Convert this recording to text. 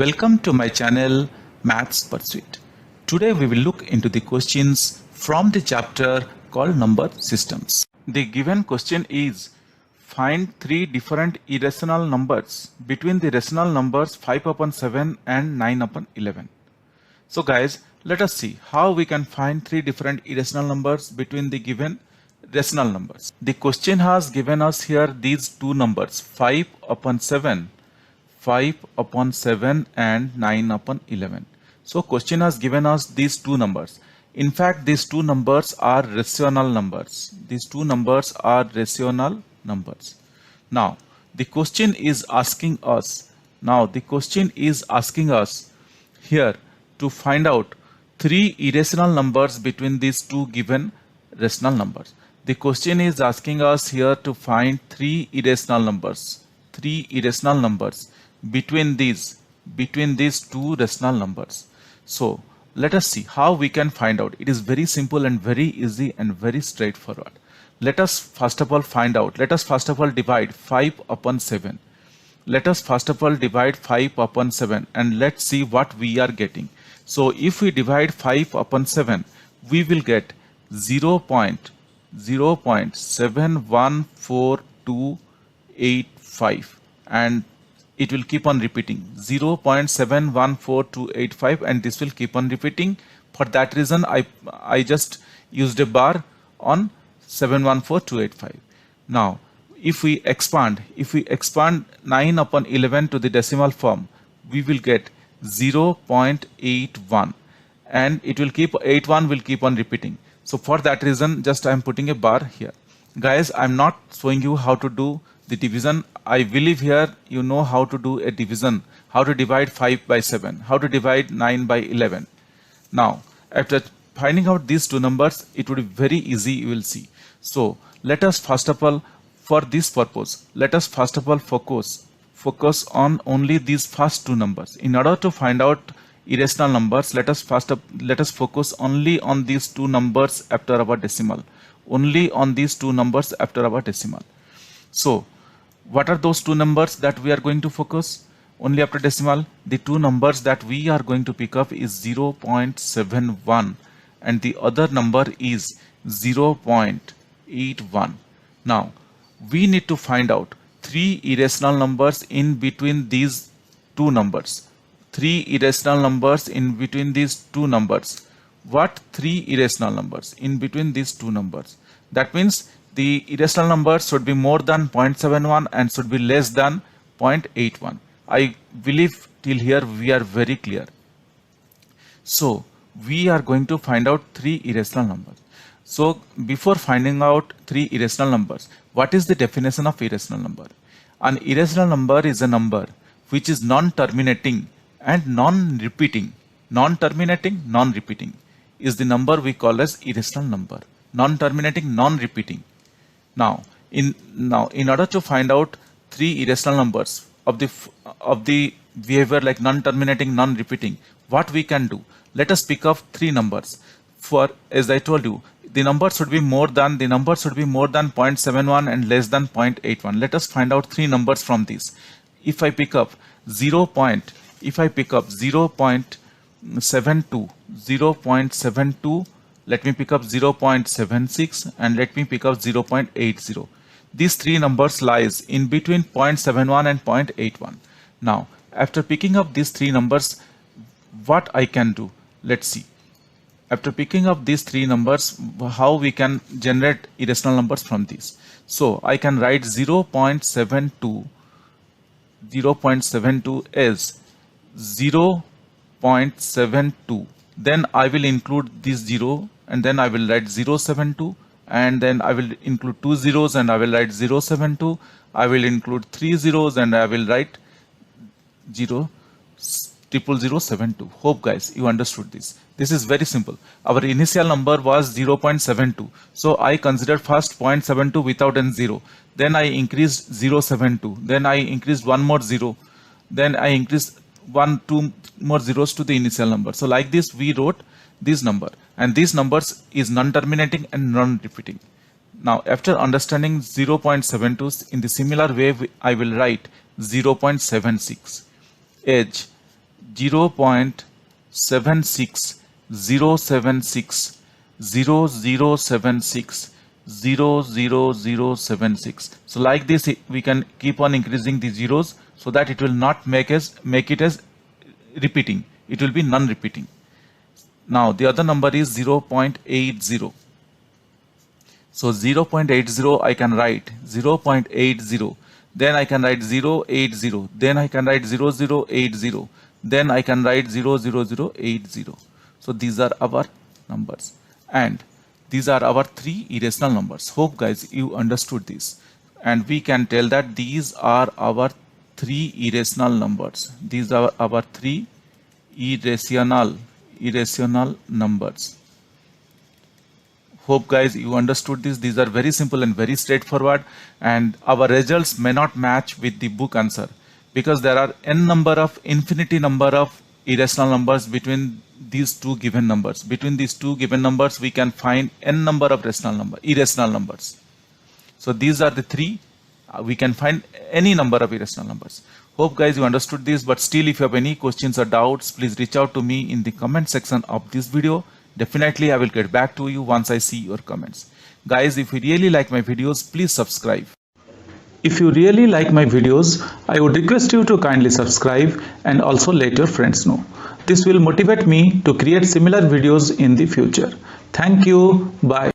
Welcome to my channel Maths Pursuit. Today we will look into the questions from the chapter called Number Systems. The given question is find three different irrational numbers between the rational numbers 5 upon 7 and 9 upon 11. So guys, let us see how we can find three different irrational numbers between the given rational numbers. The question has given us here these two numbers 5 upon 7 and 9 upon 11. So question has given us these two numbers. In fact, these two numbers are rational numbers. These two numbers are rational numbers. Now, the question is asking us here to find out three irrational numbers between these two given rational numbers. The question is asking us here to find three irrational numbers between these two rational numbers. So let us see how we can find out. It is very simple and very easy and very straightforward. Let us first of all divide 5 upon 7. And let's see what we are getting. So if we divide 5 upon 7, we will get 0.714285, and it will keep on repeating 0.714285, and this will keep on repeating. For that reason I just used a bar on 714285. Now if we expand 9 upon 11 to the decimal form, we will get 0.81, and it will keep 81 will keep on repeating. So for that reason just I am putting a bar here. Guys, I am not showing you how to do the division. I believe here you know how to do a division, how to divide 5 by 7, how to divide 9 by 11. Now after finding out these two numbers, it would be very easy, you will see. So let us first of all, for this purpose, focus on only these first two numbers. In order to find out irrational numbers, let us focus only on these two numbers after our decimal. So what are those two numbers that we are going to focus only after decimal? The two numbers that we are going to pick up is 0.71 and the other number is 0.81. Now we need to find out three irrational numbers in between these two numbers. What three irrational numbers in between these two numbers? That means the irrational number should be more than 0.71 and should be less than 0.81. I believe till here we are very clear. So we are going to find out three irrational numbers. So before finding out three irrational numbers, what is the definition of irrational number? An irrational number is a number which is non-terminating and non-repeating. Non-terminating is the number we call as irrational number. Non-terminating, non-repeating. Now in order to find out three irrational numbers of the behavior like non-terminating, non-repeating, what we can do? Let us pick up three numbers. For, as I told you, the number should be more than 0.71 and less than 0.81. Let us find out three numbers from this. If I pick up 0.72, let me pick up 0.76 and let me pick up 0.80. These three numbers lies in between 0.71 and 0.81. Now after picking up these three numbers, what I can do? Let's see. After picking up these three numbers, how we can generate irrational numbers from these. So I can write 0.72 as 0.72. Then I will include this 0 and then I will write 0.72, and then I will include two zeros and I will write 0.72. I will include three zeros and I will write 0.00072. Hope guys you understood this. This is very simple. Our initial number was 0.72. So I considered first 0.72 without any 0. Then I increased 0.72. Then I increased one more 0. Then I increased two more zeros to the initial number. So like this we wrote this number, and these numbers is non-terminating and non-repeating. Now after understanding 0.72, in the similar way I will write 0.76 as 0.76, 076, 0076, 00076. So like this we can keep on increasing the zeros so that it will not make it as repeating. It will be non-repeating. Now the other number is 0.80. So 0.80 I can write 0.80. Then I can write 080. Then I can write 0080. Then I can write 00080. So these are our numbers, and these are our three irrational numbers. Hope guys you understood this, and we can tell that these are our three irrational numbers. These are our three irrational numbers. Hope guys you understood this. These are very simple and very straightforward, and our results may not match with the book answer because there are infinity number of irrational numbers between these two given numbers. Between these two given numbers we can find n number of irrational numbers. So these are the three. We can find any number of irrational numbers. Hope guys you understood this, but still if you have any questions or doubts, please reach out to me in the comment section of this video. Definitely I will get back to you once I see your comments. Guys, if you really like my videos, please subscribe. If you really like my videos, I would request you to kindly subscribe and also let your friends know. This will motivate me to create similar videos in the future. Thank you. Bye.